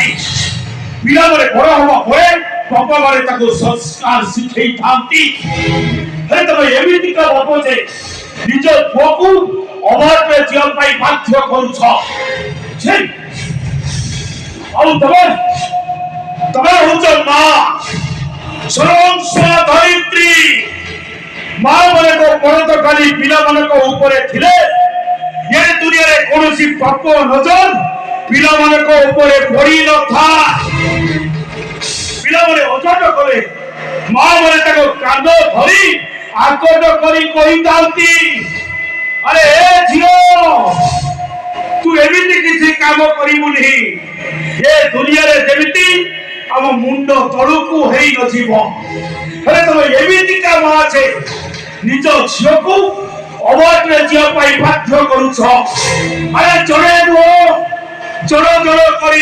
ନଥାନ୍ତି। ପିଲାବେଳେ ବଡ଼ ହେବା ପରେ ବାପା ମାନେ ତାକୁ ସଂସ୍କାର ଶିଖେଇଥାନ୍ତି। ହେଲେ ତମେ ଏମିତିକା ଭାବ ଯେ ନିଜ ପୁଅକୁ ଅବାଟରେ ଯିବା ପାଇଁ ବାଧ୍ୟ କରୁଛ। ଆଉ ତମେ ହଉଛ ମା, ଧରିତ୍ରୀ। ମା ମାନଙ୍କ ପରତ ଖାଲି ପିଲାମାନଙ୍କ ଉପରେ ଥିଲେ ଏ ଦୁନିଆରେ କୌଣସି ପାପ ନଜର ପିଲାମାନଙ୍କ ଉପରେ ପଡି ନଥାଏ। ପିଲାମାନେ ଅଜାଟ କଲେ ମା ମାନେ ତାଙ୍କ କାନ୍ଦ ଧରି ଆକଟ କରି କହିଥାନ୍ତି, ଆରେ ଏ ଝିଅ ତୁ ଏମିତି କିଛି କାମ କରିବୁନି, ଏ ଦୁନିଆରେ ଯେମିତି ଆମ ମୁଣ୍ଡ ତଳକୁ ହେଇ ନଯିବ। ହେଲେ ତମେ ଏମିତିକା ମା ଯେ ନିଜ ଝିଅକୁ ଅବାଟରେ ଯିବା ପାଇଁ ବାଧ୍ୟ କରୁଛ। ଆରେ ଜଣେ ନୁହଁ, ଜଣ କରି